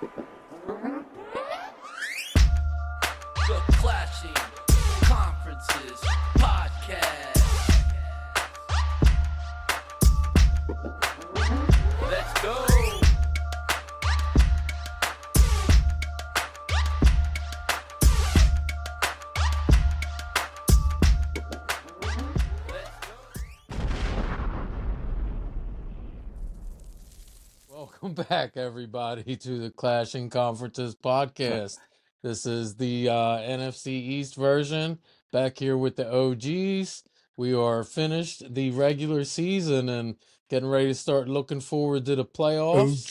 The Clashing Conferences Podcast. Let's go. Welcome back, everybody, to the Clashing Conferences podcast. This is the NFC East version. Back here with the OGs. We are finished the regular season and getting ready to start looking forward to the playoffs.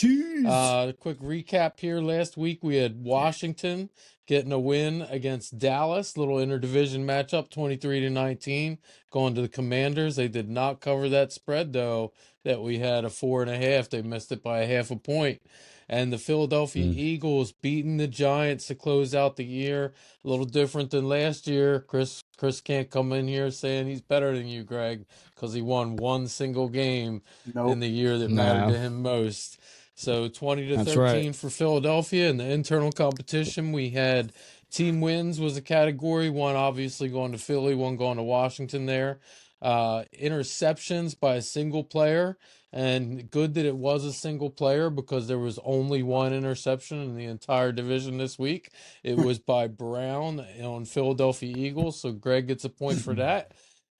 Quick recap here. Last week we had Washington getting a win against Dallas. Little interdivision matchup, 23-19, going to the Commanders. They did not cover that spread, though, that we had a 4.5. They missed it by a half a point. And the Philadelphia Eagles beating the Giants to close out the year. A little different than last year. Chris can't come in here saying he's better than you, Greg, because he won one single game in the year that mattered to him most. So 20-13 for Philadelphia. In the internal competition, we had team wins was a category. One obviously going to Philly, one going to Washington there. Interceptions by a single player, and good that it was a single player because there was only one interception in the entire division this week. It was by Brown on Philadelphia Eagles, so Greg gets a point for that.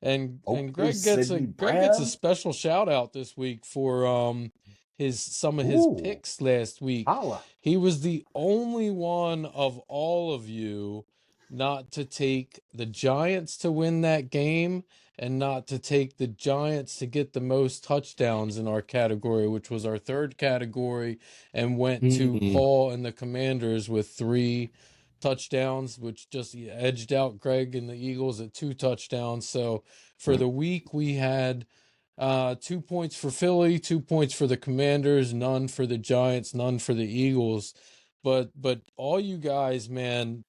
And Greg gets a special shout out this week for some of his picks last week. He was the only one of all of you not to take the Giants to win that game and not to take the Giants to get the most touchdowns in our category, which was our third category, and went to Paul and the Commanders with 3 touchdowns, which just edged out Greg and the Eagles at 2 touchdowns. So for the week, we had 2 points for Philly, 2 points for the Commanders, none for the Giants, none for the Eagles. But all you guys, man,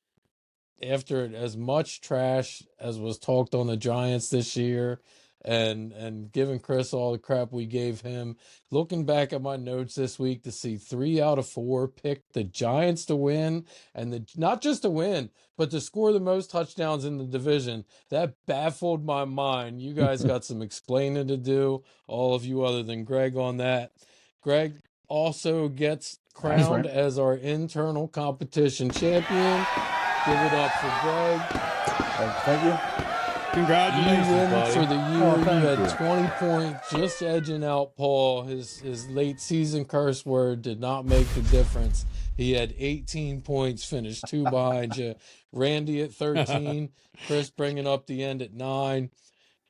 after as much trash as was talked on the Giants this year and giving Chris all the crap we gave him, looking back at my notes this week to see 3 out of 4 picked the Giants to win, and not just to win, but to score the most touchdowns in the division, that baffled my mind. You guys got some explaining to do, all of you other than Greg on that. Greg also gets crowned as our internal competition champion. Give it up for Greg. Thank you. Congratulations, you win buddy. for the year. You had 20 points, just edging out Paul. His late season curse word did not make the difference. He had 18 points, finished 2 behind you. Randy at 13. Chris bringing up the end at 9.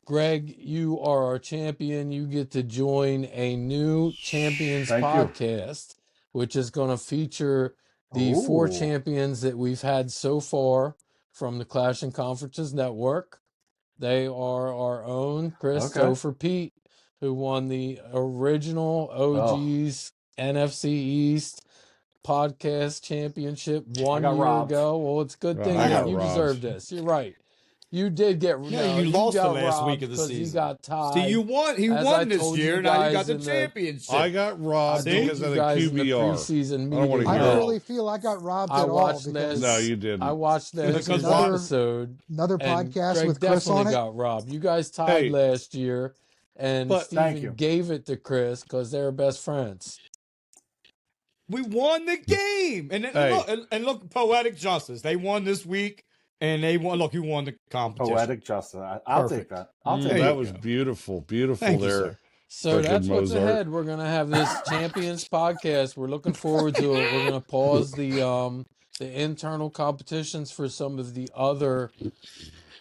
Greg, you are our champion. You get to join a new Champions podcast, which is going to feature the 4 champions that we've had so far from the Clashing Conferences Network. They are our own Chris Topher Pete, who won the original OG's NFC East podcast championship 1 year ago. Well, it's a good thing that you deserve this. You're right. You did get you lost the last week of the season. He got tied. See, you won. He won this year. Now you got the championship. I got robbed because of the QBR. I don't really feel I got robbed at all. No, you didn't. I watched that episode. Another podcast Greg with Chris on it. Got robbed. You guys tied last year, and Steven gave it to Chris because they're best friends. We won the game, and look, poetic justice. They won this week. And they won. Look, you won the competition. Poetic justice. I'll take that. That was beautiful. Thank there. You, so that's what's ahead. We're gonna have this Champions podcast. We're looking forward to it. We're gonna pause the internal competitions for some of the other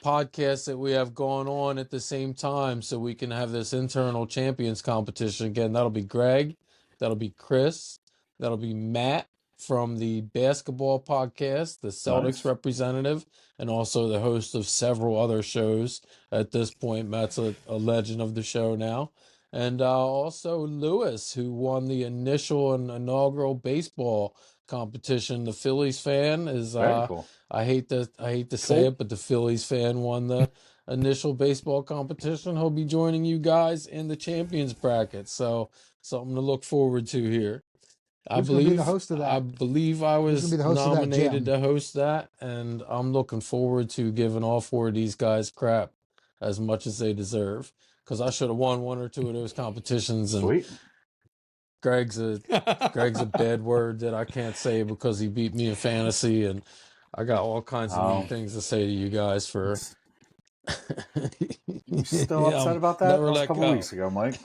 podcasts that we have going on at the same time, so we can have this internal Champions competition again. That'll be Greg. That'll be Chris. That'll be Matt from the basketball podcast, the Celtics representative, and also the host of several other shows at this point. Matt's a legend of the show now. And also Lewis, who won the initial and inaugural baseball competition. The Phillies fan is cool. I hate to say it, but the Phillies fan won the initial baseball competition. He'll be joining you guys in the champions bracket. So something to look forward to here. Who's going to be the host of that? I believe I was nominated to host that, and I'm looking forward to giving all 4 of these guys crap as much as they deserve, because I should have won 1 or 2 of those competitions. And Sweet. Greg's a bad word that I can't say because he beat me in fantasy, and I got all kinds of mean things to say to you guys for. You still upset about that? That was a couple weeks ago, Mike.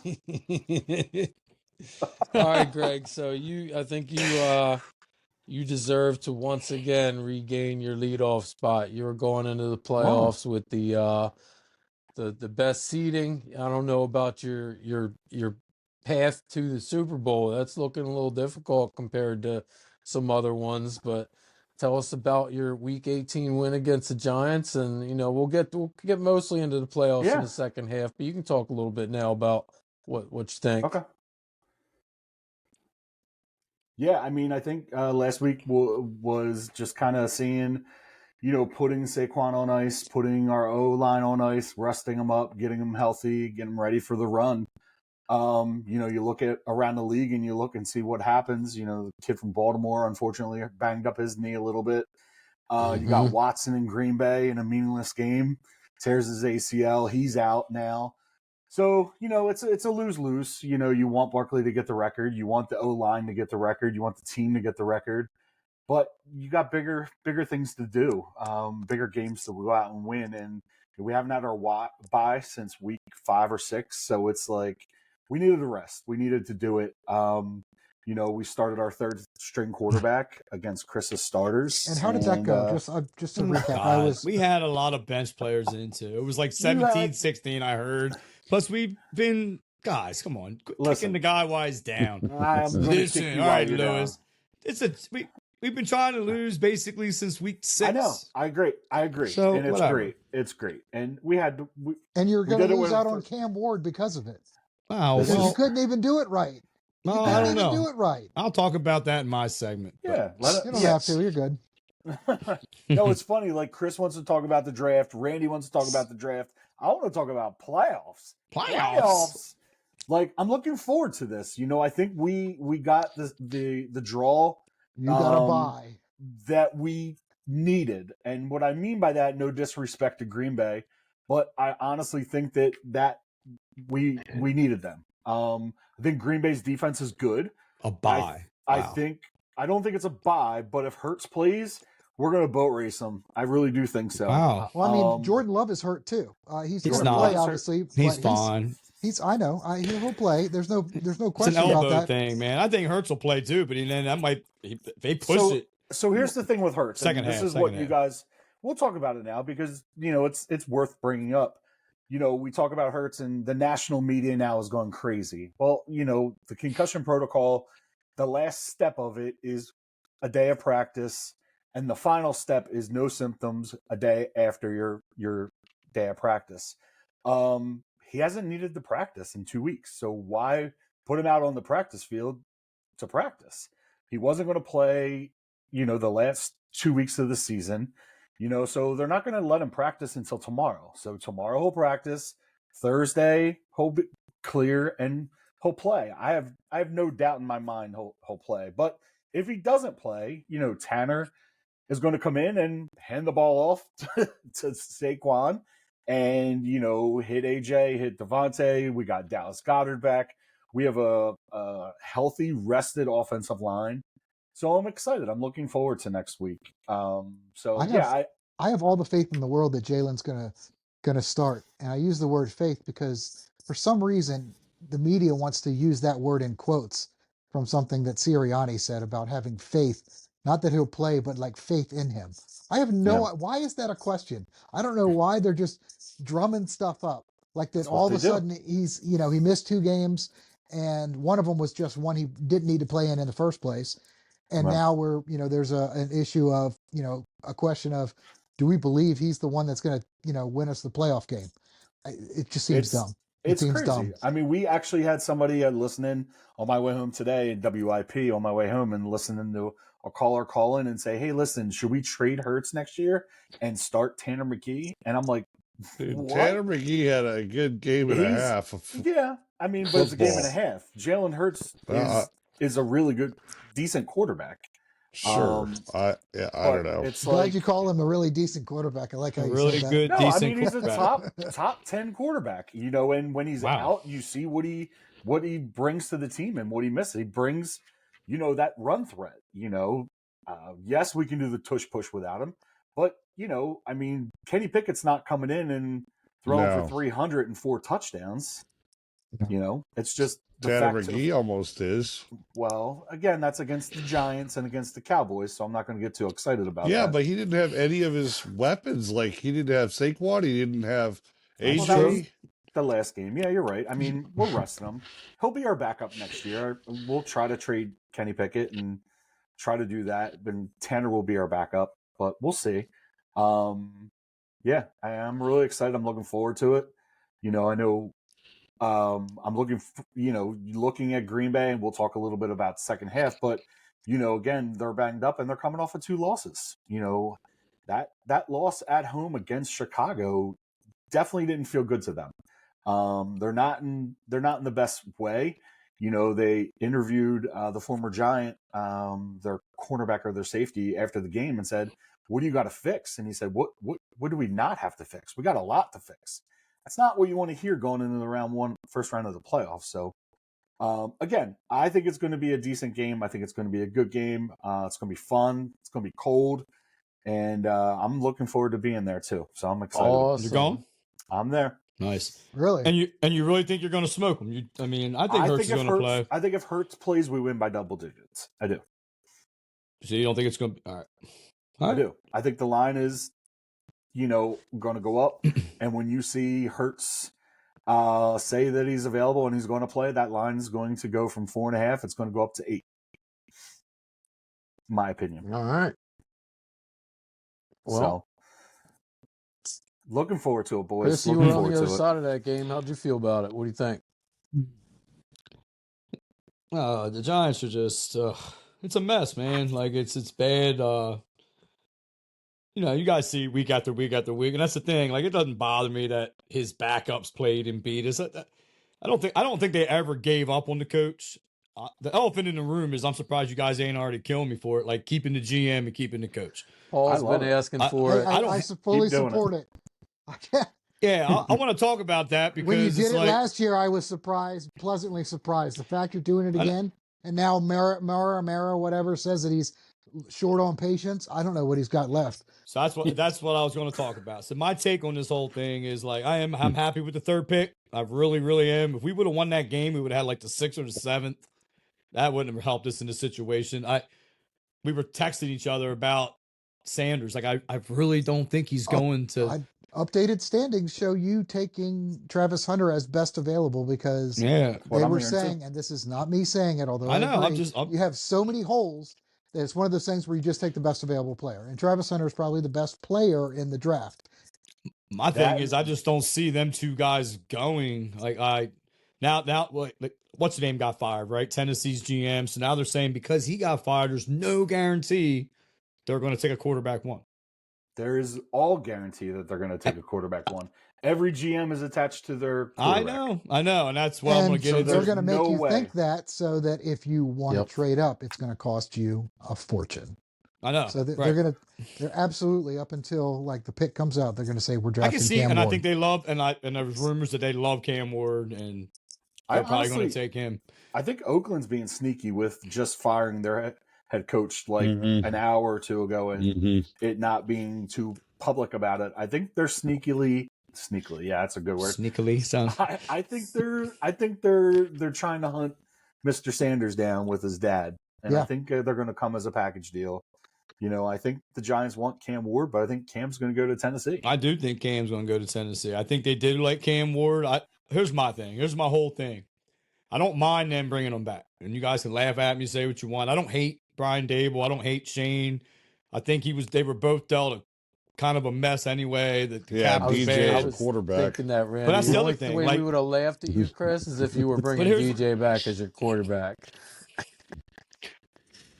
All right, Greg. So I think you deserve to once again regain your leadoff spot. You're going into the playoffs with the best seeding. I don't know about your path to the Super Bowl. That's looking a little difficult compared to some other ones, but tell us about your Week 18 win against the Giants, and we'll get mostly into the playoffs in the second half. But you can talk a little bit now about what you think. Okay. Yeah, I mean, I think last week was just kind of seeing, putting Saquon on ice, putting our O-line on ice, resting them up, getting them healthy, getting them ready for the run. You look at around the league and you look and see what happens. The kid from Baltimore, unfortunately, banged up his knee a little bit. You got Watson in Green Bay in a meaningless game, tears his ACL. He's out now. So, it's a lose-lose. You want Barkley to get the record. You want the O-line to get the record. You want the team to get the record. But you got bigger things to do, bigger games to go out and win. And we haven't had our bye since week 5 or 6. So it's like we needed a rest. We needed to do it. We started our 3rd string quarterback against Chris's starters. And how did that go? Just to recap, we had a lot of bench players in too. It was like 17-16, I heard. Plus, we've been guys. Come on, kicking the guy while he's down. Listen, all right, Lewis. We've been trying to lose basically since week 6. I know. I agree. So, and it's great. It's great. And we had. And you're going to lose out on Cam Ward because of it. Wow. Because you couldn't even do it right. No, I don't know. Do it right. I'll talk about that in my segment. Yeah, you don't have to. You're good. No, it's funny. Like Chris wants to talk about the draft. Randy wants to talk about the draft. I want to talk about playoffs. Playoffs. Like I'm looking forward to this. I think we got the draw. You got a bye that we needed, and what I mean by that, no disrespect to Green Bay, but I honestly think that we needed them. I think Green Bay's defense is good. A bye. I don't think it's a bye, but if Hurts plays, we're going to boat race him. I really do think so. Wow. Well, I mean, Jordan Love is hurt too. He's going to play, obviously. He's fine. I know. He'll play. There's no question about that. It's an elbow thing, man. I think Hurts will play too, but then that might they push it. So here's the thing with Hurts. This is what you guys. We'll talk about it now because it's worth bringing up. We talk about Hurts and the national media now is going crazy. Well, the concussion protocol, the last step of it is a day of practice, and the final step is no symptoms a day after your day of practice. He hasn't needed to practice in 2 weeks, so why put him out on the practice field to practice? He wasn't going to play, the last 2 weeks of the season. So they're not going to let him practice until tomorrow. So tomorrow he'll practice. Thursday he'll be clear and he'll play. I have no doubt in my mind he'll play. But if he doesn't play, Tanner is going to come in and hand the ball off to Saquon and hit AJ, hit Devontae. We got Dallas Goedert back. We have a healthy, rested offensive line. So I'm excited. I'm looking forward to next week. I have all the faith in the world that Jalen's gonna start, and I use the word faith because for some reason the media wants to use that word in quotes from something that Sirianni said about having faith, not that he'll play, but like faith in him. I have why is that a question? I don't know why they're just drumming stuff up like that. All of a sudden he's he missed 2 games, and one of them was just one he didn't need to play in the first place. And now we're, there's an issue of, a question of, do we believe he's the one that's going to, win us the playoff game? It just seems dumb. It seems crazy. Dumb. I mean, we actually had somebody listening on my way home today in WIP on my way home and listening to a caller call in and say, hey, listen, should we trade Hurts next year and start Tanner McKee? And I'm like, dude, Tanner McKee had a good game and a half. Yeah. I mean, but it's a game and a half. Jalen Hurts is is a really good, decent quarterback. Sure. I don't know. It's glad you call him a really decent quarterback. I like how you really said good, that. No, I decent mean he's a quarterback. top 10 quarterback. And when he's out, you see what he brings to the team and what he misses. He brings, that run threat. Yes, we can do the tush push without him, but I mean, Kenny Pickett's not coming in and throwing for 304 touchdowns. It's just the Tanner fact McGee almost is. Well, again, that's against the Giants and against the Cowboys, so I'm not going to get too excited about that. Yeah, but he didn't have any of his weapons. Like, he didn't have Saquon. He didn't have AJ. Well, that was the last game. Yeah, you're right. I mean, we're resting him. He'll be our backup next year. We'll try to trade Kenny Pickett and try to do that. Then Tanner will be our backup, but we'll see. Yeah, I'm really excited. I'm looking forward to it. I know I'm looking at Green Bay, and we'll talk a little bit about second half, but again, they're banged up and they're coming off of 2 losses. That loss at home against Chicago definitely didn't feel good to them. They're not in the best way. They interviewed the former Giant, their cornerback or their safety after the game and said, "What do you got to fix?" And he said, "What do we not have to fix? We got a lot to fix." That's not what you want to hear going into the first round of the playoffs. So, again, I think it's going to be a decent game. I think it's going to be a good game. It's going to be fun. It's going to be cold. And I'm looking forward to being there, too. So I'm excited. Awesome. You're going? I'm there. Nice. Really? And you really think you're going to smoke them? I think Hurts is going to play. I think if Hurts plays, we win by double digits. I do. So you don't think it's going to be... All right. I do. I think the line is, going to go up. And when you see Hurts say that he's available and he's going to play, that line is going to go from 4.5. It's going to go up to 8. My opinion. All right. Well, so, looking forward to it, boys. Chris, you were on the other side of that game. How'd you feel about it? What do you think? The Giants are just it's a mess, man. Like it's bad. You guys see week after week after week, and that's the thing. Like it doesn't bother me that his backups played and beat us. I don't think they ever gave up on the coach. The elephant in the room is I'm surprised you guys ain't already killing me for it. Like keeping the GM and keeping the coach. Paul's been asking for it. I fully support it. Yeah, I want to talk about that because when you did it last year, I was pleasantly surprised. The fact you're doing it again, and now Mara, whatever, says that he's short on patience. I don't know what he's got left. So that's what I was going to talk about. So my take on this whole thing is like I'm happy with the 3rd pick. I really, really am. If we would have won that game, we would have had like the 6th or the 7th. That wouldn't have helped us in the situation. We were texting each other about Sanders. Like I really don't think he's going to. Updated standings show you taking Travis Hunter as best available because they were saying, and this is not me saying it, although I know you have so many holes that it's one of those things where you just take the best available player. And Travis Hunter is probably the best player in the draft. My thing is I just don't see them 2 guys going. Now what's the name got fired, right? Tennessee's GM. So now they're saying because he got fired, there's no guarantee they're going to take a quarterback 1. There is all guarantee that they're going to take a quarterback 1. Every GM is attached to their quarterback. I know, and that's what I'm going to get into. They're going to make you think that so that if you want to trade up, it's going to cost you a fortune. I know. So they're absolutely up until like the pick comes out, they're going to say we're drafting. I can see, Cam and Ward. I think they love, and there's rumors that they love Cam Ward, and they're probably going to take him. I think Oakland's being sneaky with just firing their head coach an hour or 2 ago and it not being too public about it. I think they're sneakily, yeah, that's a good word. Sneakily sounds. I think they're trying to hunt Mr. Sanders down with his dad, and I think they're going to come as a package deal. I think the Giants want Cam Ward, but I think Cam's going to go to Tennessee. I do think Cam's going to go to Tennessee. I think they did like Cam Ward. Here's my thing. Here's my whole thing. I don't mind them bringing them back, and you guys can laugh at me, say what you want. I don't hate Brian Dable. I don't hate Shane. I think they were both dealt a kind of a mess anyway. DJ was quarterback. Thinking that, Randy. But that's the other thing. The way we would have laughed at you, Chris, is if you were bringing DJ back as your quarterback.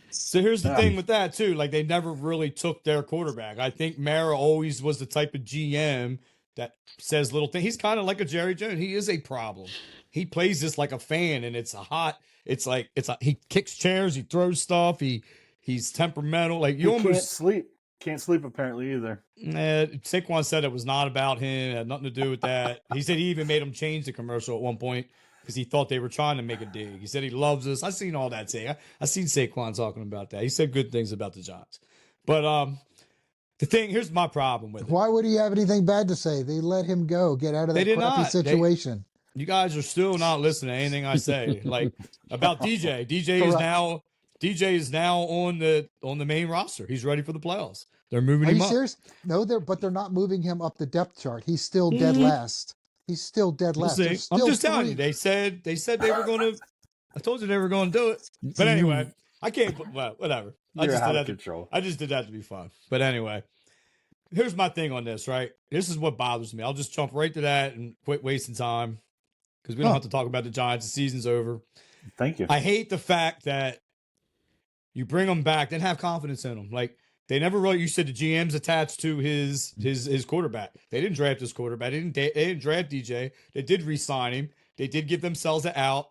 So here's the thing with that too. Like they never really took their quarterback. I think Mara always was the type of GM that says little things. He's kind of like a Jerry Jones. He is a problem. He plays this like a fan, and he kicks chairs, he throws stuff, he's temperamental. Like you almost can't sleep apparently either. Saquon said it was not about him, it had nothing to do with that. He said he even made him change the commercial at one point because he thought they were trying to make a dig. He said he loves us. I seen all that thing. I seen Saquon talking about that. He said good things about the Giants. But here's my problem with it. Why would he have anything bad to say? They let him go, get out of that crappy situation. You guys are still not listening to anything I say. Like about DJ. DJ is now on the main roster. He's ready for the playoffs. They're moving him up. Are you serious? No, they're not moving him up the depth chart. He's still dead last. He's still dead last. I'm just telling you. They said they were going to. I told you they were going to do it. But anyway, I can't. Well, whatever. I just did that to be fun. But anyway, here's my thing on this. Right, this is what bothers me. I'll just jump right to that and quit wasting time because we don't have to talk about the Giants. The season's over. Thank you. I hate the fact that you bring them back, then have confidence in them. Like they never really. You said the GM's attached to his quarterback. They didn't draft his quarterback. They didn't draft DJ. They did re-sign him. They did give themselves an out.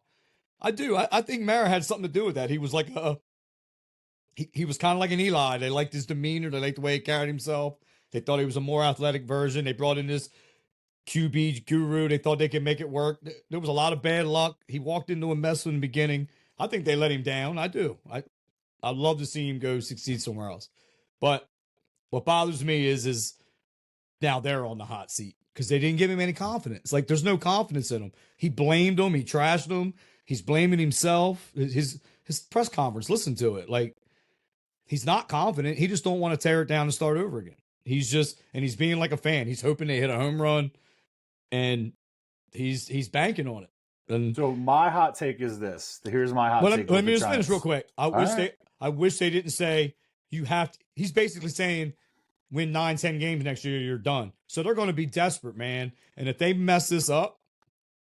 I do. I think Mara had something to do with that. He was like he was kind of like an Eli. They liked his demeanor. They liked the way he carried himself. They thought he was a more athletic version. They brought in this QB guru. They thought they could make it work. There was a lot of bad luck. He walked into a mess in the beginning. I think they let him down. I do. I'd love to see him go succeed somewhere else. But what bothers me is now they're on the hot seat because they didn't give him any confidence. Like there's no confidence in him. He blamed him. He trashed him. He's blaming himself. His press conference, listen to it. Like he's not confident. He just don't want to tear it down and start over again. He's being like a fan. He's hoping they hit a home run, and he's banking on it. And so my hot take is this. Here's my hot take. Let me just finish real quick. I wish they didn't say you have to. He's basically saying win 9-10 games next year, you're done. So they're going to be desperate, man. And if they mess this up,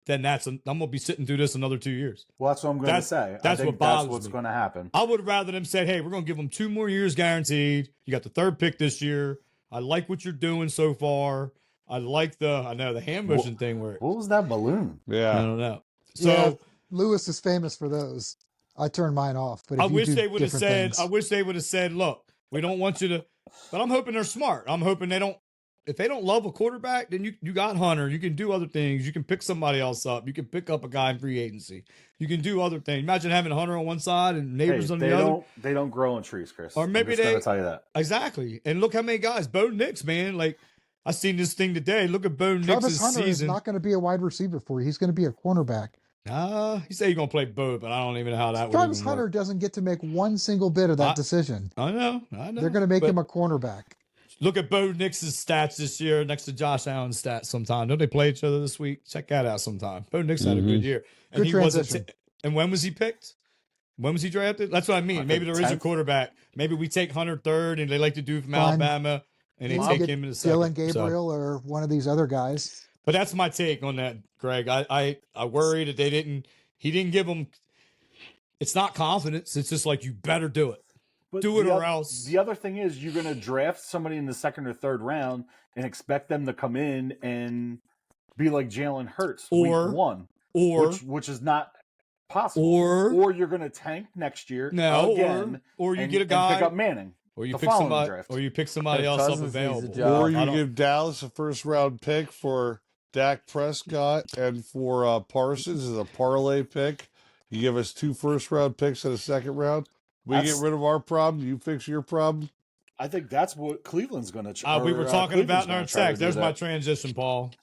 then I'm going to be sitting through this another 2 years. Well, that's what I'm going to say. That's what's going to happen. I would rather them say, hey, we're going to give them 2 more years guaranteed. You got the 3rd pick this year. I like what you're doing so far. I like the hand motion thing. What was that balloon? Yeah. I don't know. So yeah, Lewis is famous for those. I turned mine off. But I wish they would have said, look, we don't want you to, but I'm hoping they're smart. I'm hoping if they don't love a quarterback, then you got Hunter. You can do other things. You can pick somebody else up. You can pick up a guy in free agency. You can do other things. Imagine having Hunter on one side and Neighbors on the other. They don't grow on trees, Chris. Or maybe I'm just gonna tell you that. Exactly. And look how many guys. Bo Nix, man. Like I seen this thing today. Look at Bo Nix's Travis Hunter season. is not going to be a wide receiver for you. He's going to be a cornerback. He said he's going to play Bo, but I don't even know how that Travis Hunter doesn't get to make one single bit of that decision. I know. They're going to make him a cornerback. Look at Bo Nix's stats this year next to Josh Allen's stats sometime. Don't they play each other this week? Check that out sometime. Bo Nix had a good year. And good transition. And when was he picked? When was he drafted? That's what I mean. Maybe there is a quarterback. Maybe we take Hunter 3rd, and they like to do from Alabama, and they take him in the 2nd. Dylan Gabriel or one of these other guys. But that's my take on that, Greg. I worry that he didn't give them. It's not confidence. It's just like, you better do it. But do it or else. The other thing is you're going to draft somebody in the 2nd or 3rd round and expect them to come in and be like Jalen Hurts week 1, which is not possible. Or you're going to tank next year again, or you get a guy and pick up Manning. Or you pick somebody else up available. Or you give Dallas a 1st-round pick for Dak Prescott and for Parsons as a parlay pick. You give us 2 1st-round picks in a 2nd round. We get rid of our problem. You fix your problem. I think that's what Cleveland's going to try. We were talking about in our text. There's my transition, Paul.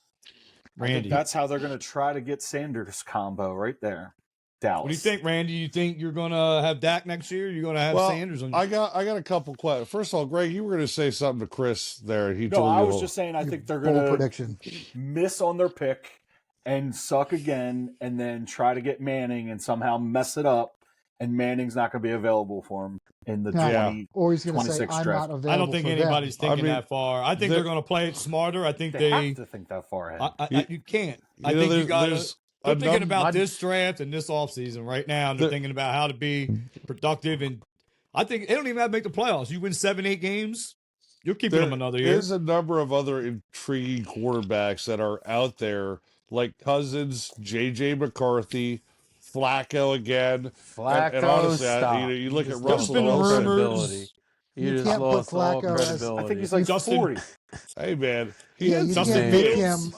Randy. I think that's how they're going to try to get Sanders combo right there. Dallas. What do you think, Randy? You think you're going to have Dak next year? You're going to have Sanders on? I got a couple questions. First of all, Greg, you were going to say something to Chris there. I was just saying I think they're going to miss on their pick and suck again, and then try to get Manning and somehow mess it up. And Manning's not going to be available for him in the 2026 or he's going to say, I'm draft. not available. I don't think anybody's thinking that far. I think they're going to play it smarter. I think they have to think that far ahead. You can't. I think you got to. They're thinking about this draft and this offseason right now. And they're thinking about how to be productive. And I think they don't even have to make the playoffs. You win 7-8 games, You're keeping him another year. There's a number of other intriguing quarterbacks that are out there, like Cousins, J.J. McCarthy, Flacco again. Flacco, and honestly, stop. you look at There's Russell been Wilson. rumors. You can't put lost all Flacco as- credibility. I think he's like 40. Hey, man. You can't make him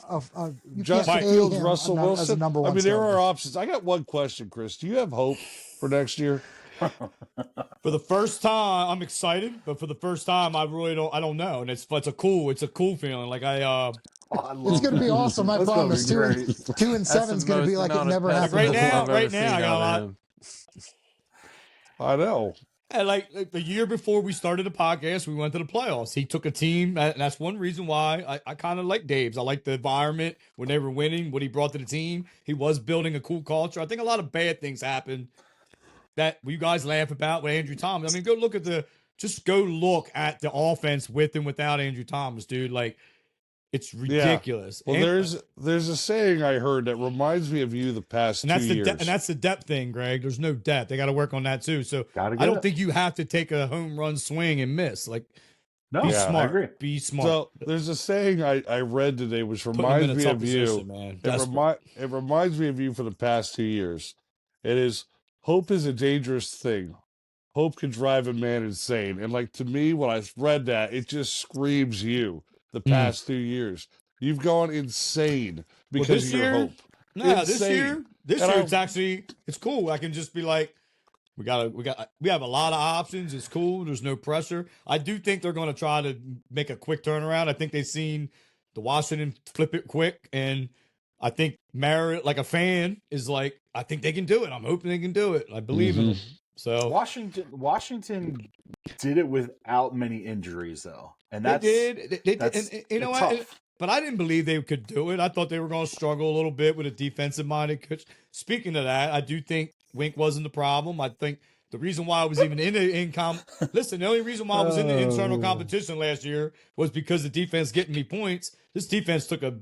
Justin Fields, Russell Wilson. as a number one. There are options. I got one question, Chris. Do you have hope for next year? For the first time, I'm excited, but for the first time, I don't know, and it's a cool feeling. Like it's going to be awesome. I promise. 2-7 is going to be like it never happened. Right now, I got a lot. I know. And like the year before we started the podcast, we went to the playoffs. He took a team, and that's one reason why I kind of like Dave's. I like the environment when they were winning, what he brought to the team. He was building a cool culture. I think a lot of bad things happened that you guys laugh about with Andrew Thomas. I mean, go look at the offense with and without Andrew Thomas, dude. Like, it's ridiculous. Yeah. Well, there's a saying I heard that reminds me of you the past 2 years. And that's the depth thing, Greg. There's no depth. They got to work on that too. So I don't think you have to take a home run swing and miss. Like, be smart. I agree. Be smart. So there's a saying I read today which reminds me of you. Man. It reminds me of you for the past 2 years. It is, hope is a dangerous thing. Hope can drive a man insane. And like, to me, when I read that, it just screams you the past 2 years. You've gone insane because of your hope. No, this year it's cool. I can just be like, we have a lot of options. It's cool. There's no pressure. I do think they're going to try to make a quick turnaround. I think they've seen the Washington flip it quick, and I think Merritt, like a fan, is like, I think they can do it. I'm hoping they can do it. I believe in them. So Washington did it without many injuries, though, and they did. And you know what? But I didn't believe they could do it. I thought they were going to struggle a little bit with a defensive-minded coach. Speaking of that, I do think Wink wasn't the problem. I think the reason why I was even the only reason why I was in the internal competition last year was because the defense getting me points. This defense took a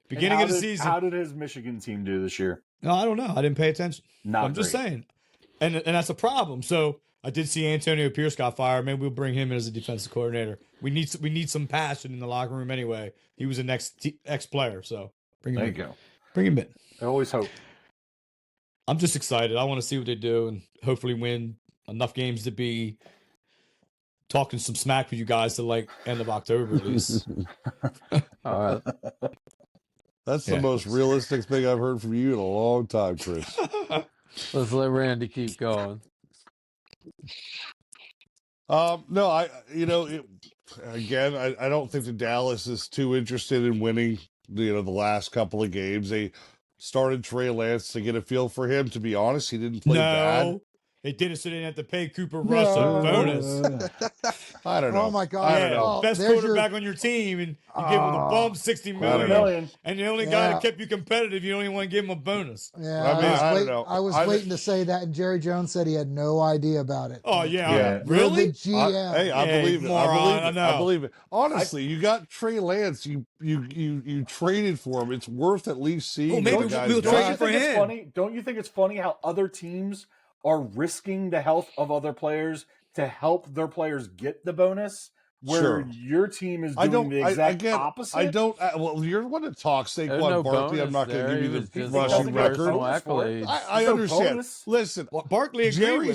beginning of the season. How did his Michigan team do this year? No, I don't know. I didn't pay attention. I'm just saying. And that's a problem. So I did see Antonio Pierce got fired. Maybe we'll bring him in as a defensive coordinator. We need some passion in the locker room anyway. He was an ex-player, so bring him in. There you go. Bring him in. I always hope. I'm just excited. I want to see what they do and hopefully win enough games to be talking some smack with you guys to like end of October at least. All right. That's the most realistic thing I've heard from you in a long time, Chris. Let's let Randy keep going. No, I don't think the Dallas is too interested in winning, the last couple of games. They started Trey Lance to get a feel for him. To be honest, he didn't play bad. They did it so they didn't have to pay Cooper Rush a bonus. I don't know. Oh my God! Yeah, well, best quarterback on your team, and you give him the bum $60 million, and the only guy that kept you competitive, you don't even want to give him a bonus. Yeah, I don't know. I was waiting to say that, and Jerry Jones said he had no idea about it. Oh yeah. Really? The GM. I believe it. Moron, I believe it. Honestly, you got Trey Lance. You traded for him. It's worth at least seeing. Well, maybe we'll trade for him. Don't you think it's funny how other teams are risking the health of other players to help their players get the bonus, where your team is doing the exact opposite? I don't. Well, you're one that talks Saquon Barkley. I'm not going to give you the rushing record. I understand. Bonus. Listen, Barkley Jerry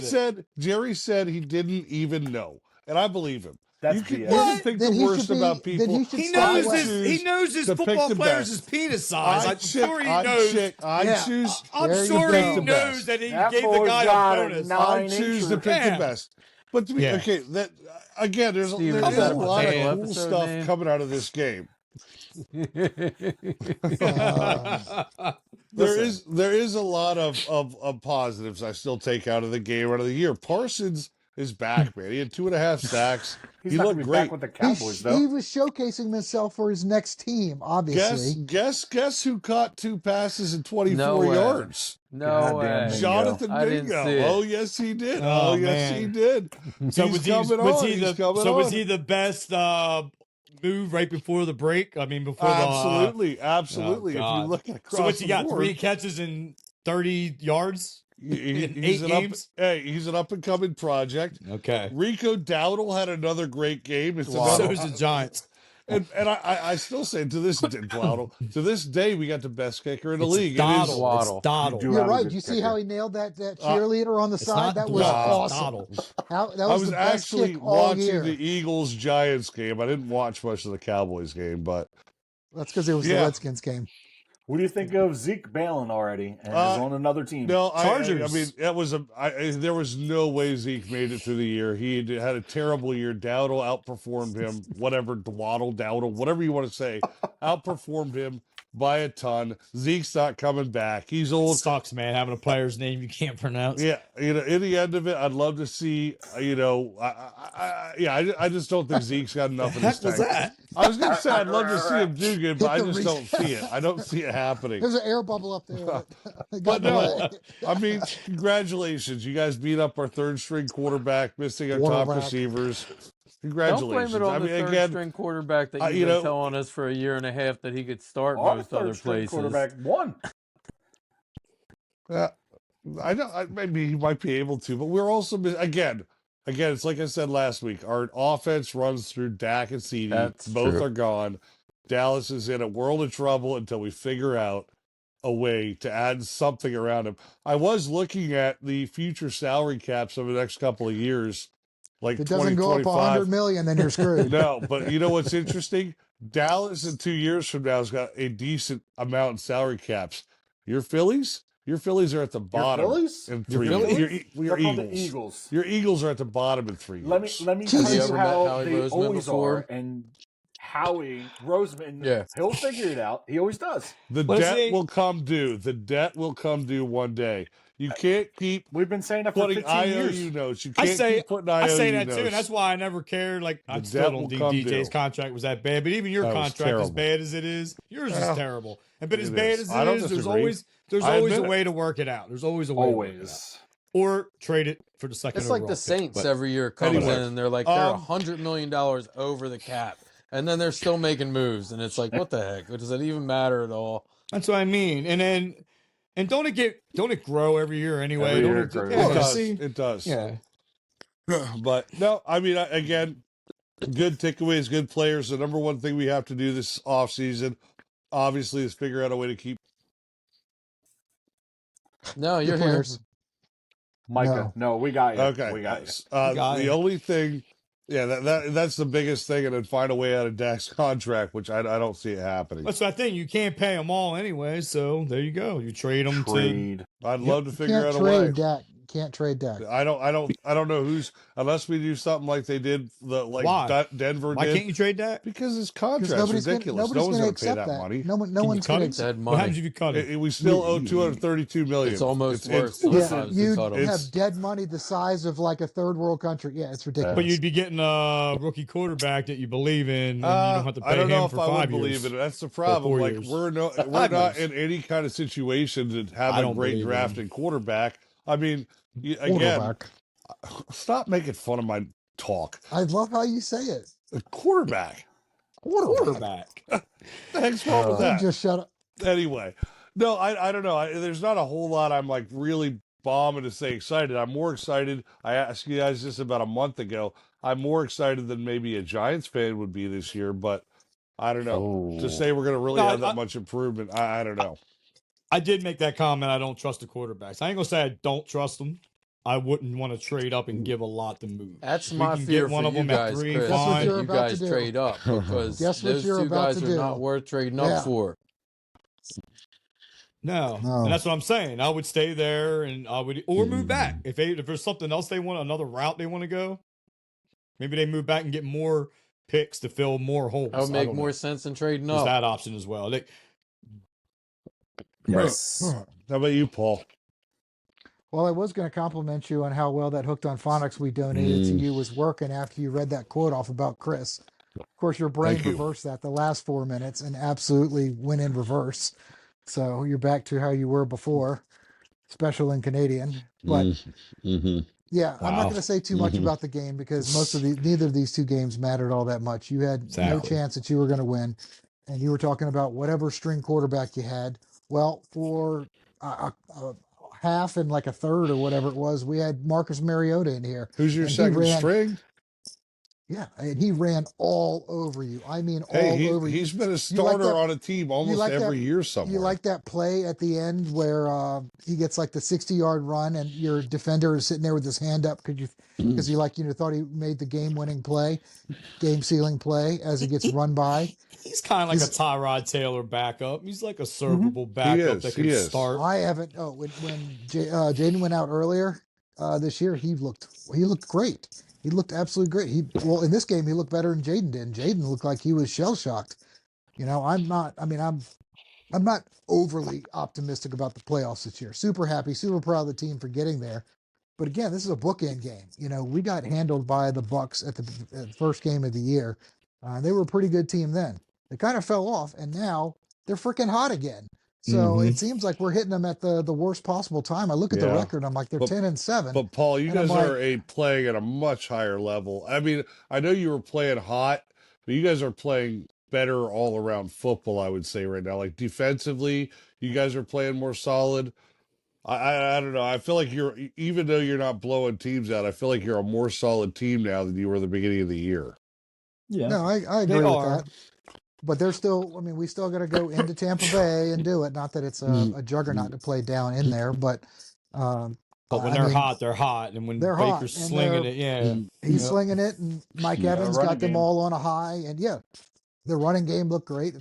said he didn't even know, and I believe him. That's you can think the worst about people. He knows his football players' penis size. I'm sure he knows. I'm sure he knows that he gave the guy a bonus. I choose to pick the best. But to me, okay, that again, there's a lot of cool stuff coming out of this game. There is a lot of positives I still take out of the game, out of the year. Parsons is back, man. He had 2.5 sacks. He looked great back with the Cowboys, though. He was showcasing himself for his next team, obviously. Guess who caught 2 passes and 24 yards? No way. Jonathan Mingo. Oh, yes, he did. Oh, yes, he did. So was he the best move right before the break? I mean, before absolutely. Oh, if you look at across so what's he got? board, 3 catches and 30 yards? He's an up and coming project. Okay. Rico Dowdle had another great game. It's So is the Giants. And I still say to this day we got the best kicker in the league. Dowdle. It's Dowdle. You're right. Do you see how he nailed that cheerleader on the side? That was awesome. That was the best actually kick all watching year. the Eagles Giants game. I didn't watch much of the Cowboys game, but that's because it was the Redskins game. What do you think of Zeke bailing already and is on another team? No, Chargers. I mean, that was there was no way Zeke made it through the year. He had a terrible year. Dowdle outperformed him. Whatever, Dowdle, whatever you want to say, outperformed him by a ton. Zeke's not coming back. He's old. It sucks, man, having a player's name you can't pronounce. Yeah, in the end of it, I'd love to see. I just don't think Zeke's got enough in his tank. What was that? I was going to say I'd love to see him do good, but I just don't see it. I don't see it happening. There's an air bubble up there. But no, I mean, congratulations. You guys beat up our third string quarterback, missing our top receivers. Congratulations. Don't blame it on the third string quarterback that you've been telling us for a year and a half that he could start most other places. Quarterback won. I know maybe he might be able to, but we're also again. It's like I said last week. Our offense runs through Dak and CD. Both are gone. Dallas is in a world of trouble until we figure out a way to add something around him. I was looking at the future salary caps over the next couple of years. Like if it doesn't go up 100 million, then you're screwed. No, but you know what's interesting? Dallas in 2 years from now has got a decent amount in salary caps. Your Phillies are at the bottom. Your Phillies? In 3 years. Your Eagles. Your Eagles are at the bottom in 3 years. Let me tell you how they always are. And Howie Roseman, he'll figure it out. He always does. The debt will come due. The debt will come due one day. You can't keep. We've been saying that for 15 years. IOU notes. You can't keep putting IOU I say that notes. too, and that's why I never cared. Like I still don't think DJ's contract was that bad, but even your contract, as bad as it is, yours is terrible. But as bad as it is, there's always a way to work it out. There's always a way. Always. Or trade it for the second. It's like the Saints every year comes in and they're like they're $100 million over the cap, and then they're still making moves, and it's like what the heck? Does that even matter at all? That's what I mean. And don't it grow every year anyway? Every year it does. Yeah. But no, I mean, again, good takeaways, good players. The number one thing we have to do this offseason, obviously, is figure out a way to keep. No, you're here. Micah, no, we got you. Okay. We got you. The only thing, that's the biggest thing, and then find a way out of Dak's contract, which I don't see it happening. That's the thing. You can't pay them all anyway, so there you go. You trade them to. I'd love to figure out a way. Can't trade Dak. I don't know who's unless we do something like they did Denver. Why can't you trade Dak? Because his contract's ridiculous. No one's going to pay that money. No one's going to accept money. What happens if you cut it? We still owe $232 million. It's almost worse. You have dead money the size of like a third world country. Yeah, it's ridiculous. But you'd be getting a rookie quarterback that you believe in, and you don't have to pay him for 5 years. I don't know if I would believe in it. That's the problem. Like we're not in any kind of situation to have a great drafting quarterback. I mean, again, stop making fun of my talk. I love how you say it. A quarterback. Quarterback. The heck's wrong with that? Just shut up. Anyway, no, I don't know. There's not a whole lot I'm like really bombing to say excited. I'm more excited. I asked you guys this about a month ago. I'm more excited than maybe a Giants fan would be this year, but I don't know. To say we're going to really have that much improvement, I don't know. I did make that comment. I don't trust the quarterbacks. I ain't gonna say I don't trust them. I wouldn't want to trade up and give a lot to move. That's my fear for you guys, Chris. You guys trade up because those two guys are not worth trading up for. No, and that's what I'm saying. I would stay there, and I would move back if there's something else they want, another route they want to go. Maybe they move back and get more picks to fill more holes. That would make more sense than trading up. There's that option as well. Yes. How about you, Paul? Well, I was going to compliment you on how well that Hooked on Phonics we donated to you was working after you read that quote off about Chris. Of course, your brain reversed that the last 4 minutes and absolutely went in reverse. So you're back to how you were before, special and Canadian. But yeah, I'm not going to say too much about the game because neither of these two games mattered all that much. You had no chance that you were going to win, and you were talking about whatever string quarterback you had. Well, for half and like a third or whatever it was, we had Marcus Mariota in here. Who's your and second string? Yeah, and he ran all over you. I mean, Hey, all over you. he's been a starter on a team almost every year somewhere. You like that play at the end where he gets like the 60-yard run and your defender is sitting there with his hand up because he thought he made the game-winning play, game-sealing play as he gets run by. He's kind of like a Tyrod Taylor backup. He's like a servable backup that can start. I haven't. Oh, when Jaden went out earlier this year, he looked great. He looked absolutely great. In this game, he looked better than Jaden did. Jaden looked like he was shell-shocked. I'm not overly optimistic about the playoffs this year. Super happy, super proud of the team for getting there. But again, this is a bookend game. We got handled by the Bucs at the first game of the year. They were a pretty good team then. They kind of fell off, and now they're freaking hot again. So it seems like we're hitting them at the worst possible time. I look at the record, I'm like, they're 10-7. But Paul, you guys are playing at a much higher level. I mean, I know you were playing hot, but you guys are playing better all around football, I would say right now. Like defensively, you guys are playing more solid. I don't know. I feel like even though you're not blowing teams out, I feel like you're a more solid team now than you were at the beginning of the year. Yeah. No, I agree with that. But they're still, we still got to go into Tampa Bay and do it. Not that it's a juggernaut to play down in there, but. But when they're hot, they're hot. And when Baker's slinging it, he's slinging it, and Mike Evans got them all on a high. And the running game looked great.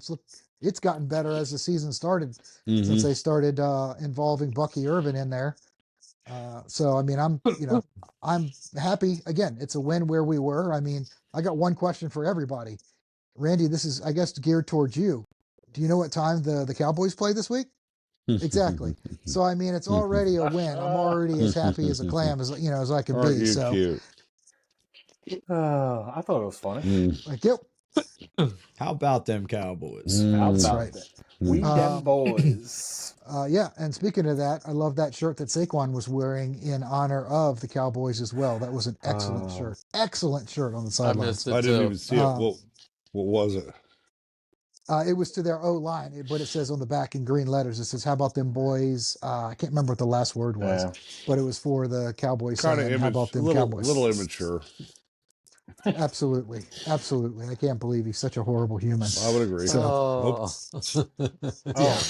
It's gotten better as the season started since they started involving Bucky Irvin in there. So I'm happy. Again, it's a win where we were. I got one question for everybody. Randy, this is, I guess, geared towards you. Do you know what time the Cowboys play this week? Exactly. So, it's already a win. I'm already as happy as a clam as I can be. So, cute? I thought it was funny. Thank you. How about them Cowboys? How about that? We them boys. And speaking of that, I love that shirt that Saquon was wearing in honor of the Cowboys as well. That was an excellent shirt. Excellent shirt on the sidelines. I didn't even see it. What was it? It was to their O-line, but it says on the back in green letters, it says, "How about them boys?" I can't remember what the last word was, but it was for the Cowboys. Kind of how about them Cowboys? Little immature. Absolutely. I can't believe he's such a horrible human. I would agree. So, oh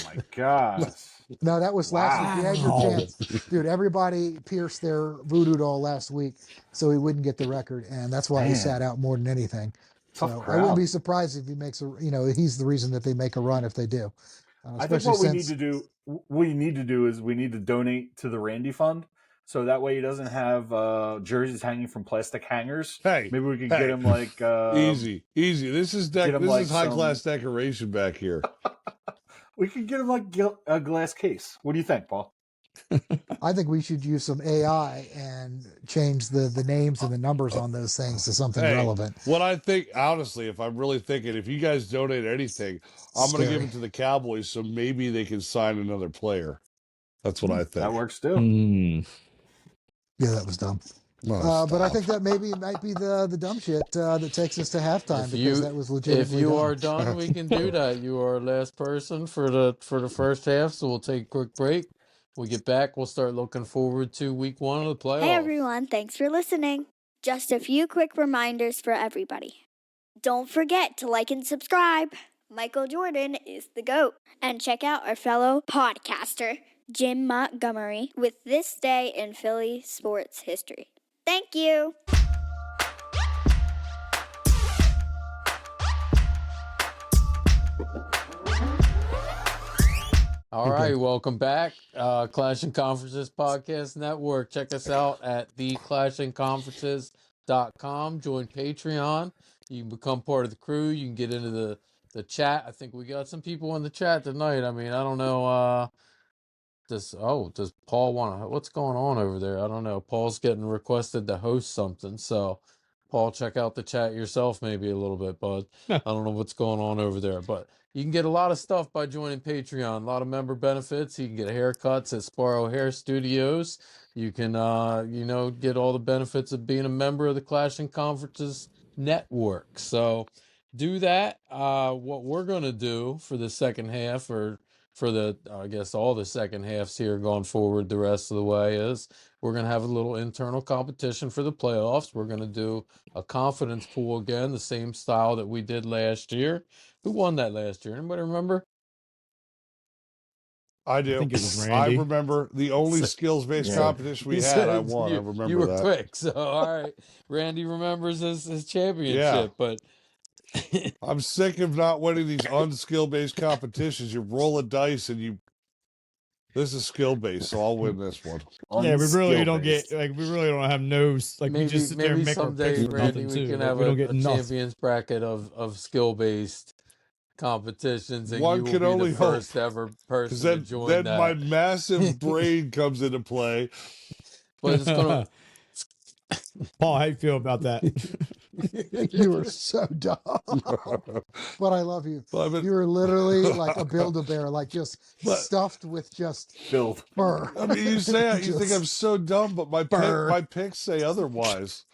my gosh. No, that was last week. You had your chance. Dude, everybody pierced their voodoo doll last week so he wouldn't get the record, and that's why he sat out more than anything. So I wouldn't be surprised if he makes he's the reason that they make a run if they do. I think what we need to do is we need to donate to the Randy Fund. So that way he doesn't have jerseys hanging from plastic hangers. Hey, maybe we could get him like easy. This is high class decoration back here. We could get him like a glass case. What do you think, Paul? I think we should use some AI and change the names and the numbers on those things to something relevant. What I think, honestly, if I'm really thinking, if you guys donate anything, I'm going to give it to the Cowboys so maybe they can sign another player. That's what I think. That works too. Yeah, that was dumb. But I think that maybe it might be the dumb shit that takes us to halftime because that was legitimately If you dumb. are done, we can do that. You are last person for the first half, so we'll take a quick break. When we get back, we'll start looking forward to week 1 of the playoffs. Hey everyone, thanks for listening. Just a few quick reminders for everybody. Don't forget to like and subscribe. Michael Jordan is the GOAT. And check out our fellow podcaster, Jim Montgomery, with This Day in Philly Sports History. Thank you. All right, welcome back. Clash and Conferences Podcast Network. Check us out at theclashandconferences.com. Join Patreon. You can become part of the crew. You can get into the chat. I think we got some people in the chat tonight. I don't know. Does Paul want to? What's going on over there? I don't know. Paul's getting requested to host something. So, Paul, check out the chat yourself maybe a little bit, bud. I don't know what's going on over there, but you can get a lot of stuff by joining Patreon. A lot of member benefits. You can get haircuts at Sparrow Hair Studios. You can, get all the benefits of being a member of the Clash and Conferences Network. So, do that. What we're going to do for the second half or for the, I guess, all the second halves here going forward the rest of the way is we're going to have a little internal competition for the playoffs. We're going to do a confidence pool again, the same style that we did last year. Who won that last year? Anybody remember? I do. I think it was I Randy. remember the only skills-based competition we had. I won. I remember you were that. quick. So, all right. Randy remembers his championship, but I'm sick of not winning these unskill-based competitions. You roll a dice and you. This is skill-based, so I'll win this one. Yeah, we really don't get we really don't have no we maybe, just sit there and make our picks for Randy, nothing we too. can have we don't a get nothing. champions bracket of skill-based competitions, and One you can will be only the first hope. ever person to join then that. my massive brain comes into play. But it's gonna. Paul, how you feel about that? You are so dumb. But I love you. You're literally like a Build-A-Bear, like just stuffed with just fur. I mean, you say you think I'm so dumb, but my picks say otherwise.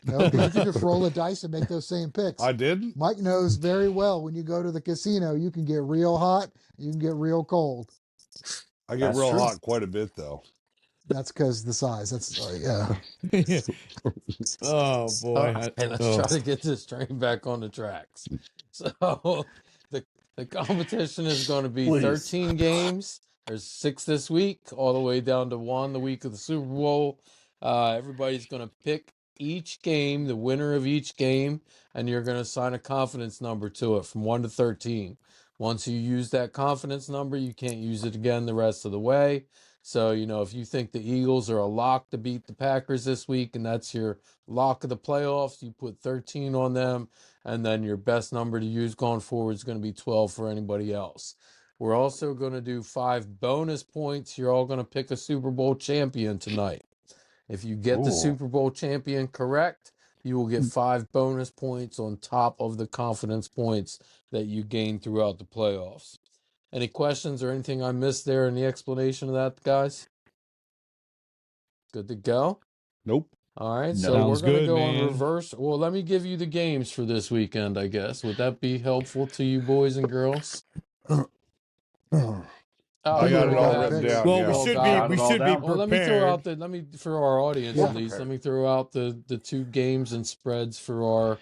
No, because you can just roll a dice and make those same picks. I didn't. Mike knows very well when you go to the casino, you can get real hot, you can get real cold. I get real hot quite a bit, though. That's because the size. That's yeah. Oh boy! Let's try to get this train back on the tracks. So the competition is going to be 13 games. There's 6 this week, all the way down to 1 the week of the Super Bowl. Everybody's going to pick each game, the winner of each game, and you're going to assign a confidence number to it from 1 to 13. Once you use that confidence number, you can't use it again the rest of the way. So, if you think the Eagles are a lock to beat the Packers this week, and that's your lock of the playoffs, you put 13 on them, and then your best number to use going forward is going to be 12 for anybody else. We're also going to do 5 bonus points. You're all going to pick a Super Bowl champion tonight. If you get the Super Bowl champion correct, you will get 5 bonus points on top of the confidence points that you gain throughout the playoffs. Any questions or anything I missed there in the explanation of that, guys? Good to go? Nope. All right, so we're going to go on reverse. Well, let me give you the games for this weekend, I guess. Would that be helpful to you boys and girls? I got it all written down. Well, we should be prepared. Well, let me for our audience at least, let me throw out the 2 games and spreads for our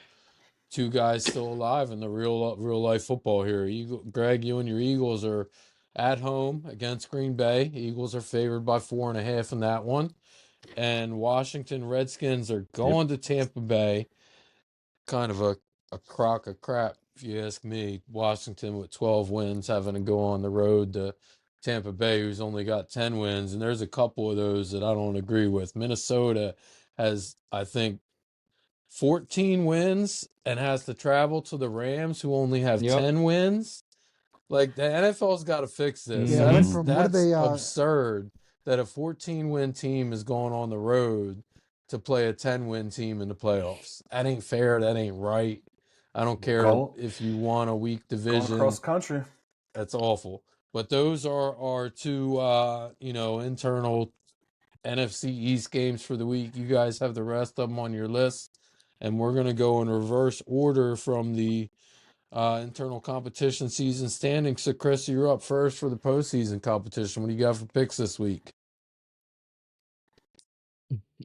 2 guys still alive in the real life football here. Greg, you and your Eagles are at home against Green Bay. Eagles are favored by 4.5 in that one. And Washington Redskins are going to Tampa Bay. Kind of a crock of crap, if you ask me. Washington with 12 wins having to go on the road to Tampa Bay, who's only got 10 wins. And there's a couple of those that I don't agree with. Minnesota has, I think, 14 wins and has to travel to the Rams, who only have 10 wins. Like, the NFL's got to fix this. Yeah, that's absurd that a 14-win team is going on the road to play a 10-win team in the playoffs. That ain't fair. That ain't right. I don't care if you won a weak division. Across country. That's awful. But those are our 2, internal NFC East games for the week. You guys have the rest of them on your list. And we're going to go in reverse order from the internal competition season standings. So, Chris, you're up first for the postseason competition. What do you got for picks this week?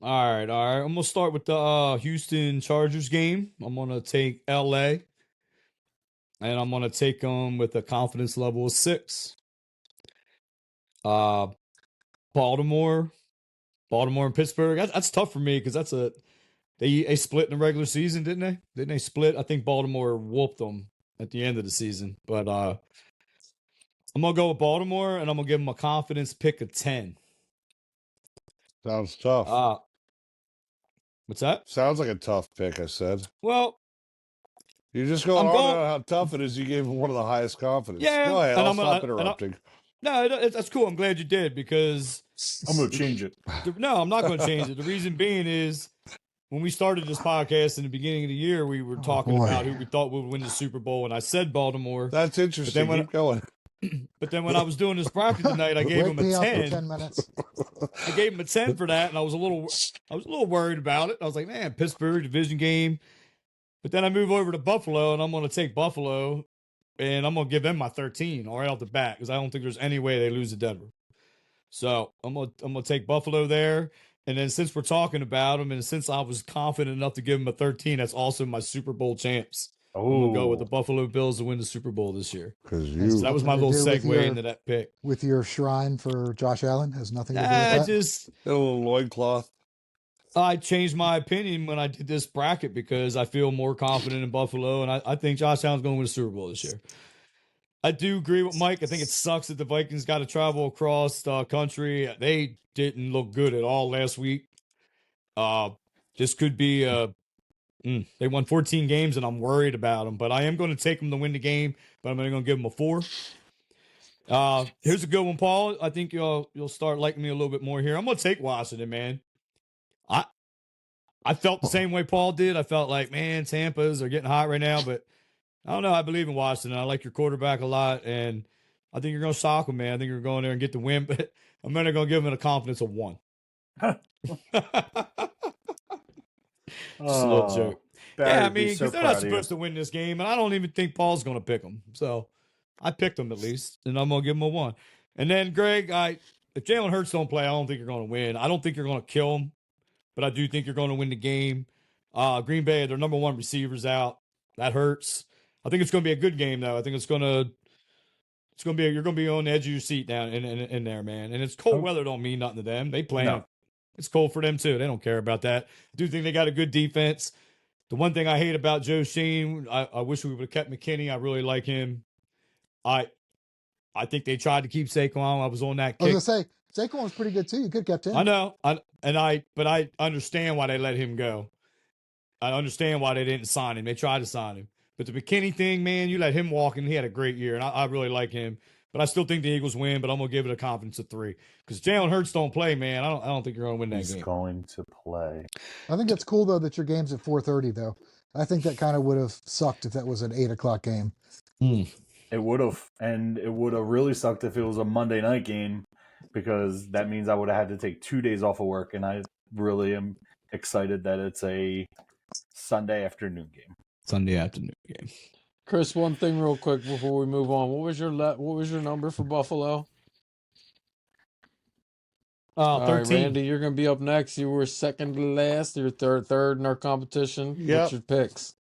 All right. I'm gonna start with the Houston Chargers game. I'm gonna take LA, and I'm gonna take them with a confidence level of 6. Baltimore and Pittsburgh. That's tough for me because they split in the regular season, didn't they? Didn't they split? I think Baltimore whooped them at the end of the season. But I'm gonna go with Baltimore, and I'm gonna give them a confidence pick of 10. Sounds tough. What's that? Sounds like a tough pick, I said. Well, you're just going on about how tough it is. You gave him one of the highest confidence. Yeah. Go ahead. I'll stop interrupting. No, that's cool. I'm glad you did because I'm going to change it. No, I'm not going to change it. The reason being is when we started this podcast in the beginning of the year, we were talking about who we thought would win the Super Bowl, and I said Baltimore. That's interesting. Keep going. But then when I was doing this bracket tonight, I gave him a 10. 10 minutes. I gave him a 10 for that, and I was a little worried about it. I was like, man, Pittsburgh division game. But then I move over to Buffalo, and I'm going to take Buffalo and I'm gonna give them my 13 right off the bat because I don't think there's any way they lose to Denver. So I'm gonna take Buffalo there. And then since we're talking about them, and since I was confident enough to give them a 13, that's also my Super Bowl champs. I'm gonna go with the Buffalo Bills to win the Super Bowl this year. Because that was my little segue into that pick. With your shrine for Josh Allen has nothing to do with that. Just a little loincloth. I changed my opinion when I did this bracket because I feel more confident in Buffalo, and I think Josh Allen's going to win the Super Bowl this year. I do agree with Mike. I think it sucks that the Vikings got to travel across the country. They didn't look good at all last week. This could be they won 14 games, and I'm worried about them. But I am going to take them to win the game, but I'm going to give them a 4. Here's a good one, Paul. I think you'll start liking me a little bit more here. I'm going to take Washington, man. I felt the same way Paul did. I felt like, man, Tampa's are getting hot right now, but I don't know. I believe in Washington. I like your quarterback a lot, and I think you're going to shock them, man. I think you're going there and get the win, but I'm going to give them a confidence of 1. Just a little joke. Yeah, I mean, because they're not supposed to win this game, and I don't even think Paul's going to pick them. So I picked them at least, and I'm going to give them a 1. And then, Greg, if Jalen Hurts don't play, I don't think you're going to win. I don't think you're going to kill him, but I do think you're going to win the game. Green Bay, their number 1 receiver's out. That hurts. I think it's going to be a good game, though. I think you're going to be on the edge of your seat down in there, man. And it's cold weather don't mean nothing to them. They play. No. It's cold for them, too. They don't care about that. I do think they got a good defense. The one thing I hate about Joe Sheen, I wish we would have kept McKinney. I really like him. I think they tried to keep Saquon. I was on that kick. I was going to say, Saquon was pretty good, too. You could have kept him. I know. But I understand why they let him go. I understand why they didn't sign him. They tried to sign him. But the McKinney thing, man, you let him walk, and he had a great year, and I really like him. But I still think the Eagles win, but I'm going to give it a confidence of 3. Because Jalen Hurts don't play, man. I don't think you're going to win that game. He's going to play. I think it's cool, though, that your game's at 4:30, though. I think that kind of would have sucked if that was an 8 o'clock game. It would have. And it would have really sucked if it was a Monday night game, because that means I would have had to take 2 days off of work, and I really am excited that it's a Sunday afternoon game. Chris, one thing real quick before we move on. What was your number for Buffalo? 13. All right, Randy, you're going to be up next. You were second to last. You're third in our competition. Yep. What's your picks?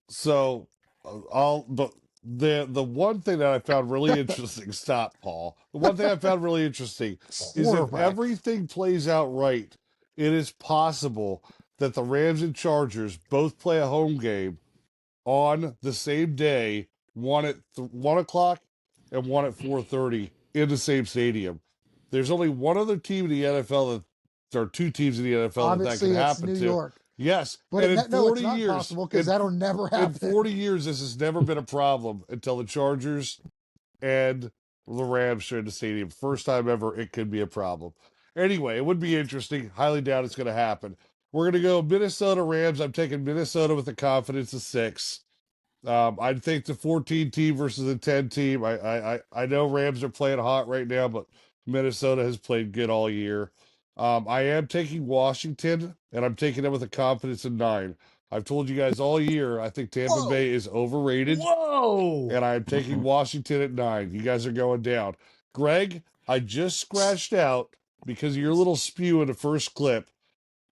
So, the one thing that I found really interesting. Stop, Paul. The one thing I found really interesting is if everything plays out right, it is possible that the Rams and Chargers both play a home game on the same day, one at 1 o'clock and one at 4:30 in the same stadium. There's only one other team in the NFL that there are 2 teams in the NFL Obviously, that can happen New to. York. Yes, But and it's not years, possible because that'll never happen. In 40 years, this has never been a problem until the Chargers and the Rams share the stadium. First time ever, it could be a problem. Anyway, it would be interesting. Highly doubt it's going to happen. We're going to go Minnesota Rams. I'm taking Minnesota with a confidence of 6. I'd think the 14 team versus the 10 team. I know Rams are playing hot right now, but Minnesota has played good all year. I am taking Washington, and I'm taking them with a confidence of 9. I've told you guys all year, I think Tampa Bay is overrated. Whoa! And I'm taking Washington at 9. You guys are going down. Greg, I just scratched out, because of your little spew in the first clip,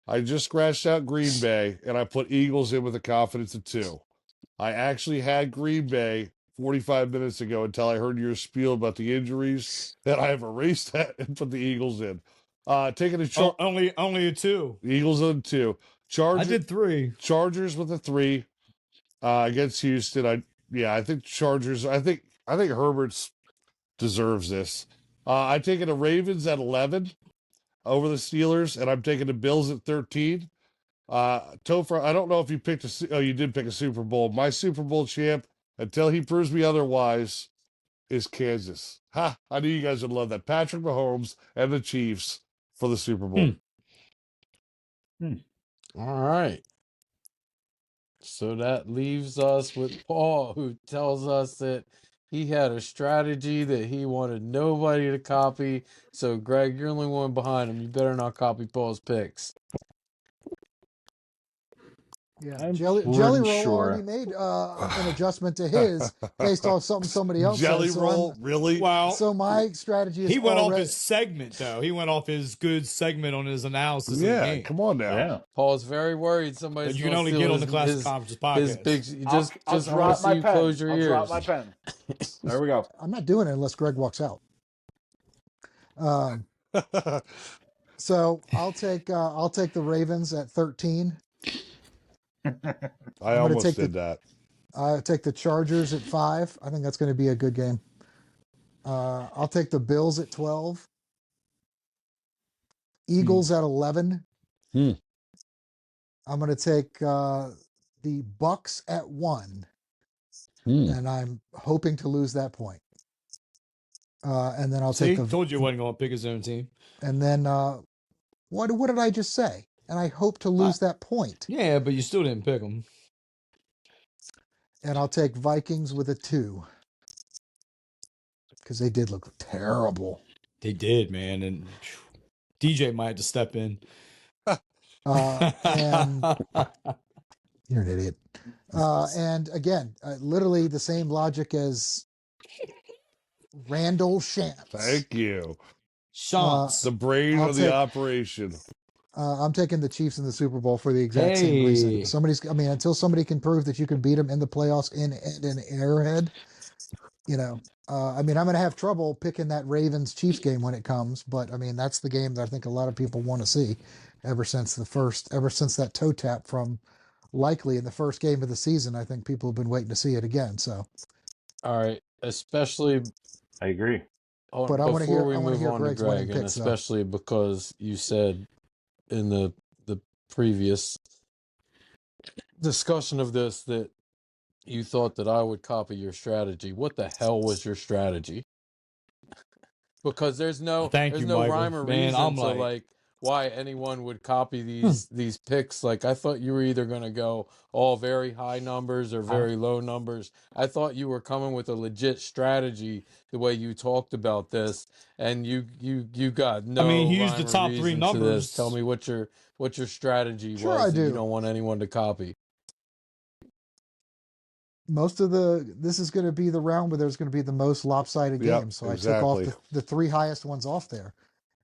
I just scratched out Green Bay, and I put Eagles in with a confidence of 2. I actually had Green Bay 45 minutes ago until I heard your spiel about the injuries, that I have erased that and put the Eagles in. Taking a only a 2. Eagles on 2. I did 3. Chargers with a 3 against Houston. I think Chargers. I think Herbert's deserves this. I'm taking the Ravens at 11 over the Steelers, and I'm taking the Bills at 13. Topher, I don't know if you picked you did pick a Super Bowl. My Super Bowl champ, until he proves me otherwise, is Kansas. Ha! I knew you guys would love that. Patrick Mahomes and the Chiefs for the Super Bowl. All right. So that leaves us with Paul, who tells us that he had a strategy that he wanted nobody to copy. So, Greg, you're the only one behind him. You better not copy Paul's picks. Yeah, Jelly Roll already made an adjustment to his based off something somebody else Jelly said. Roll, really? Well, so my strategy is he went off his segment though. He went off his good segment on his analysis of the game. Come on now. Yeah. Paul's very worried somebody's But you can gonna only steal get on his, the Classic his, Conferences his podcast. big. I'll I want to see you close your I'll ears. drop my pen. There we go. I'm not doing it unless Greg walks out. So I'll take the Ravens at 13. I almost did that. I take the Chargers at 5. I think that's going to be a good game. I'll take the Bills at 12. Eagles at 11. I'm going to take the Bucks at 1. And I'm hoping to lose that point. And then I'll take the. Told you I wasn't going to pick his own team. And then what did I just say? And I hope to lose that point. Yeah, but you still didn't pick them. And I'll take Vikings with a 2. Because they did look terrible. They did, man. And DJ might have to step in. And you're an idiot. And again, literally the same logic as Randall Shantz. Thank you. Shantz. The brain of the operation. I'm taking the Chiefs in the Super Bowl for the exact same reason. Until somebody can prove that you can beat them in the playoffs in Arrowhead, I'm going to have trouble picking that Ravens-Chiefs game when it comes, but that's the game that I think a lot of people want to see ever since that toe tap from likely in the first game of the season. I think people have been waiting to see it again. So, all right, especially I agree. But I want to hear Greg's winning and picks, especially because you said in the previous discussion of this that you thought that I would copy your strategy. What the hell was your strategy? Because there's no rhyme or reason to why anyone would copy these picks. Like, I thought you were either going to go all very high numbers or very low numbers. I thought you were coming with a legit strategy the way you talked about this, and you got no. He used the top 3 numbers. Tell me what your strategy was. I do. You don't want anyone to copy. This is going to be the round where there's going to be the most lopsided games. So exactly. I took off the 3 highest ones off there.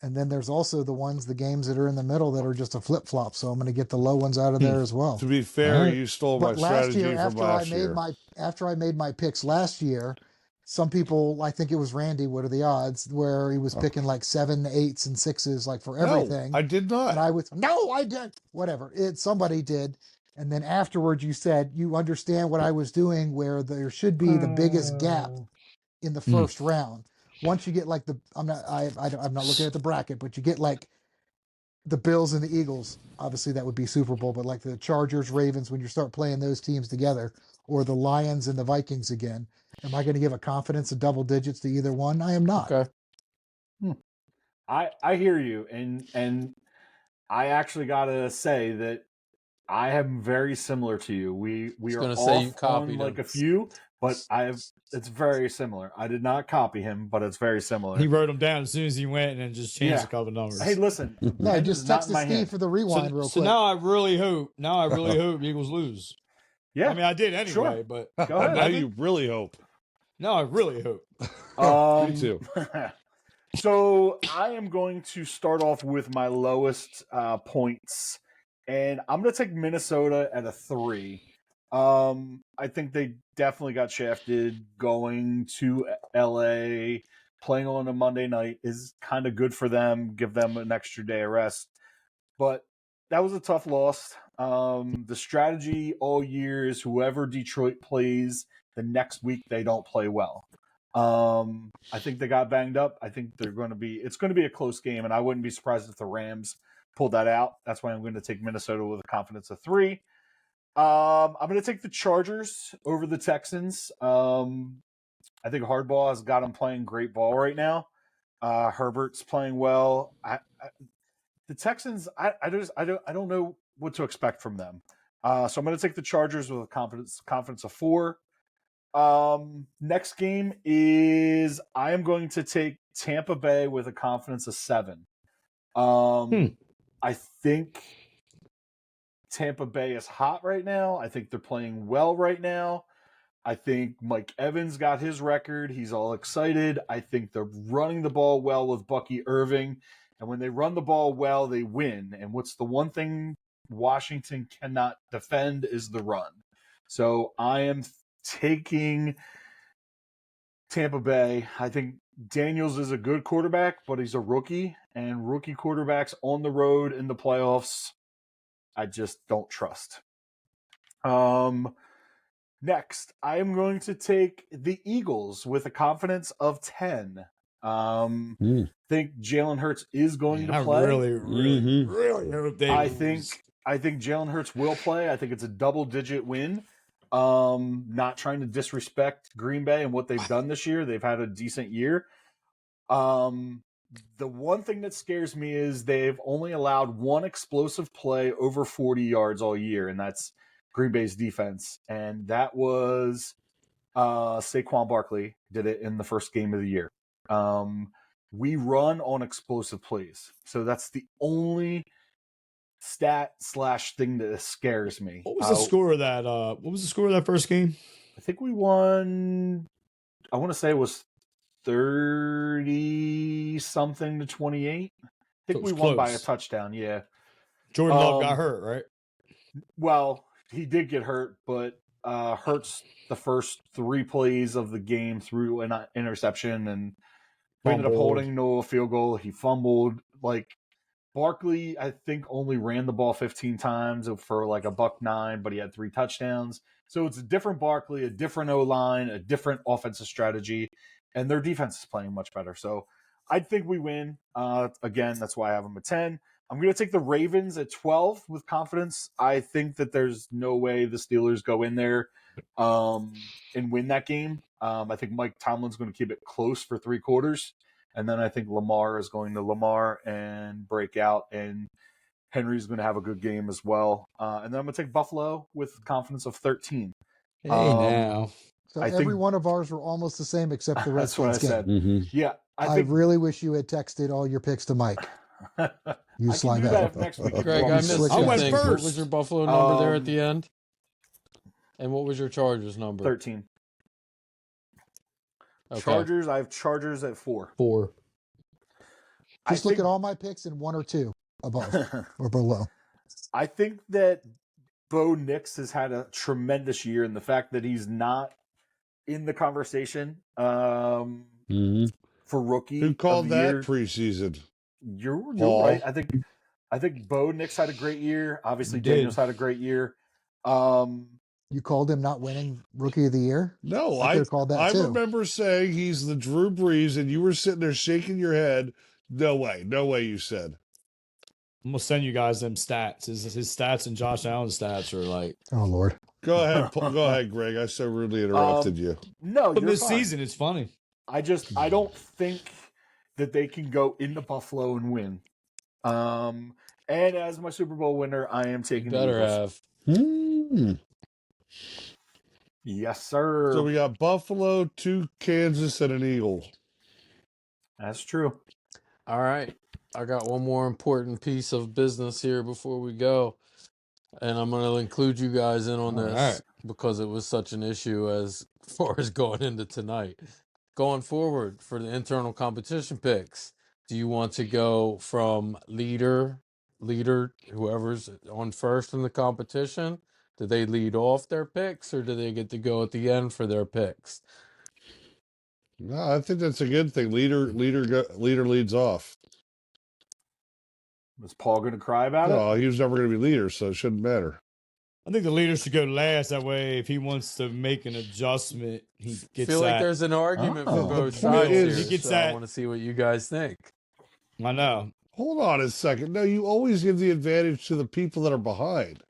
And then there's also the games that are in the middle that are just a flip-flop. So I'm going to get the low ones out of there as well. To be fair, you stole my strategy from last year. After I made my picks last year, some people, I think it was Randy, what are the odds, where he was picking like 7, 8s, and 6s like for everything. No, I did not. And I did. Whatever. Somebody did. And then afterwards you said you understand what I was doing, where there should be the biggest gap in the first round. Once you get like I'm not looking at the bracket, but you get like the Bills and the Eagles, obviously that would be Super Bowl, but like the Chargers, Ravens, when you start playing those teams together, or the Lions and the Vikings again, am I going to give a confidence of double digits to either one? I am not. Okay. I hear you, and I actually got to say that I am very similar to you. We are off on like a few, but it's very similar. I did not copy him, but it's very similar. He wrote them down as soon as he went and just changed a couple numbers. Hey, listen. No, just texted Steve for the rewind real quick. So now I really hope Eagles lose. Yeah. I did anyway, but go ahead. Now you really hope. No, I really hope. Me too. So I am going to start off with my lowest points. And I'm going to take Minnesota at a 3. I think they definitely got shafted. Going to LA, playing on a Monday night is kind of good for them, give them an extra day of rest. But that was a tough loss. The strategy all year is whoever Detroit plays, the next week they don't play well. I think they got banged up. I think it's going to be a close game, and I wouldn't be surprised if the Rams pulled that out. That's why I'm going to take Minnesota with a confidence of 3. I'm going to take the Chargers over the Texans. I think Hardball has got them playing great ball right now. Herbert's playing well. The Texans, I don't know what to expect from them. So I'm going to take the Chargers with a confidence of 4. Next game is I am going to take Tampa Bay with a confidence of 7. I think Tampa Bay is hot right now. I think they're playing well right now. I think Mike Evans got his record. He's all excited. I think they're running the ball well with Bucky Irving. And when they run the ball well, they win. And what's the one thing Washington cannot defend is the run. So I am taking Tampa Bay. I think Daniels is a good quarterback, but he's a rookie. And rookie quarterbacks on the road in the playoffs, I just don't trust. Next, I am going to take the Eagles with a confidence of 10. Think Jalen Hurts is going to play. I really hope they lose. I think Jalen Hurts will play. I think it's a double-digit win. Not trying to disrespect Green Bay and what they've done this year. They've had a decent year. The one thing that scares me is they've only allowed one explosive play over 40 yards all year, and that's Green Bay's defense. And that was Saquon Barkley did it in the first game of the year. We run on explosive plays. So that's the only stat/thing that scares me. What was the score of that? What was the score of that first game? I think we won. I want to say it was 30-something to 28. I think we won by a touchdown. Yeah. Jordan Love got hurt, right? Well, he did get hurt, but Hurts the first 3 plays of the game threw an interception, and we ended up holding no field goal. He fumbled. Like, Barkley, I think, only ran the ball 15 times for like $109, but he had 3 touchdowns. So it's a different Barkley, a different O-line, a different offensive strategy, and their defense is playing much better. So I think we win. Again, that's why I have them at 10. I'm going to take the Ravens at 12 with confidence. I think that there's no way the Steelers go in there and win that game. I think Mike Tomlin's going to keep it close for 3 quarters. And then I think Lamar is going to Lamar and break out, and Henry's going to have a good game as well. And then I'm going to take Buffalo with confidence of 13. Hey, now. So every one of ours were almost the same except the Redskins game. Said. Yeah. I really wish you had texted all your picks to Mike. You slime out. Greg, I missed I went first. What was your Buffalo number there at the end? And what was your Chargers number? 13. Okay. Chargers, I have Chargers at 4. 4. Just look at all my picks and 1 or 2 above or below. I think that Bo Nix has had a tremendous year, and the fact that he's not in the conversation for rookie. Who called that year, preseason? You're right. I think Bo Nix had a great year. Obviously, Daniels had a great year. You called him not winning Rookie of the Year? No, I called that too. remember saying he's the Drew Brees, and you were sitting there shaking your head. No way, you said. I'm gonna send you guys them stats. His stats and Josh Allen's stats are like. Oh Lord. Go ahead, Greg. I so rudely interrupted you. No, but this season it's funny. I don't think that they can go into Buffalo and win. And as my Super Bowl winner, I am taking the Eagles. Yes, sir. So we got Buffalo, 2 Kansas, and an Eagle. That's true. All right. I got one more important piece of business here before we go. And I'm going to include you guys in on this because it was such an issue as far as going into tonight. Going forward for the internal competition picks, do you want to go from leader, whoever's on first in the competition? Do they lead off their picks, or do they get to go at the end for their picks? No, I think that's a good thing. Leader leads off. Was Paul going to cry about it? No, he was never going to be leader, so it shouldn't matter. I think the leader should go last. That way, if he wants to make an adjustment, he gets. I feel like there's an argument for both sides here. He gets that. I want to see what you guys think. I know. Hold on a second. No, you always give the advantage to the people that are behind.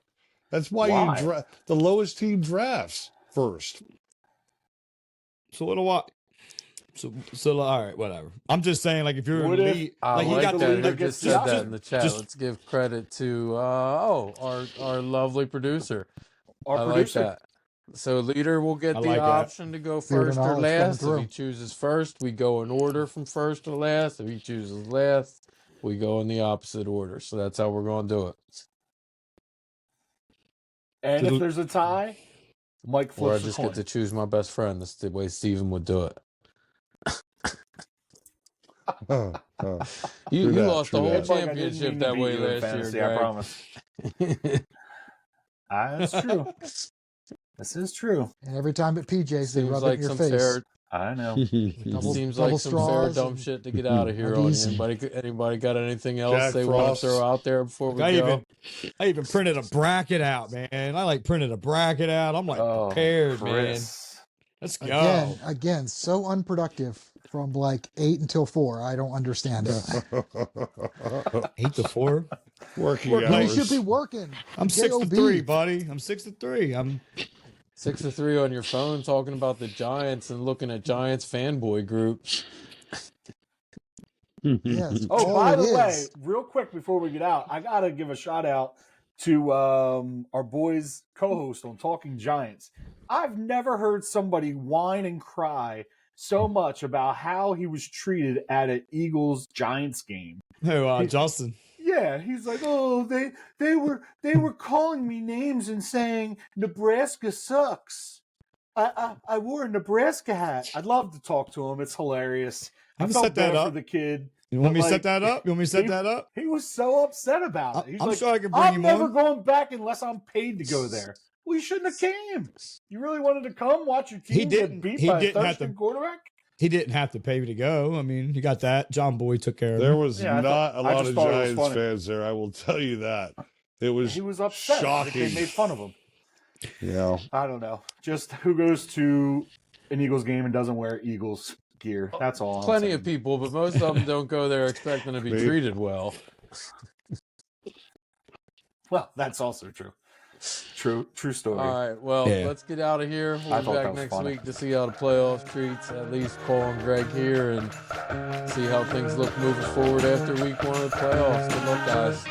That's why you the lowest team drafts first. So what do I? So all right, whatever. I'm just saying, like, if you're in lead, like you got the leader just said that in the chat. Let's give credit to our lovely producer. I like that. So leader will get the option to go first or last. If he chooses first, we go in order from first to last. If he chooses last, we go in the opposite order. So that's how we're going to do it. And if there's a tie, Mike flips or I the just coin. get to choose my best friend. That's the way Steven would do it. You lost the whole championship that way last year, Greg. I promise. That's true. This is true. And every time at PJ's, they rub it in your face. Fair, I know. seems like some fair dumb shit to get out of here on. Anybody got anything else Jack they Frost. want to throw out there before we go? I even printed a bracket out, man. I printed a bracket out. I'm prepared, man. Let's go. Again, so unproductive from 8 until 4. I don't understand it. 8 to 4? Working You hours. should be working. I'm 6 to 3, buddy. I'm 6 to 3. I'm 6 to 3 on your phone talking about the Giants and looking at Giants fanboy group. Yes. Oh, by the way, real quick before we get out, I gotta give a shout out to our boys co-host on Talking Giants. I've never heard somebody whine and cry so much about how he was treated at an Eagles-Giants game. Justin. Yeah, he's like, oh, they were calling me names and saying Nebraska sucks. I wore a Nebraska hat. I'd love to talk to him. It's hilarious. I felt bad for the kid. You want me to set that up? He was so upset about it. He's I'm like, sure I can bring him never on. going back unless I'm paid to go there. Well, you shouldn't have came. You really wanted to come watch your team get beat by a third-string quarterback? He didn't have to pay me to go. I mean, you got that. John Boy took care of it. There was not a lot of Giants fans there. I will tell you that. He was upset. Shocking. They made fun of him. Yeah. I don't know. Just who goes to an Eagles game and doesn't wear Eagles gear? That's all. Plenty of people, but most of them don't go there expecting to be treated well. Well, that's also true. True story. All right, well, let's get out of here. We'll be back next week to see how the playoffs treats. At least Paul and Greg here and see how things look moving forward after week 1 of the playoffs. Good luck, guys.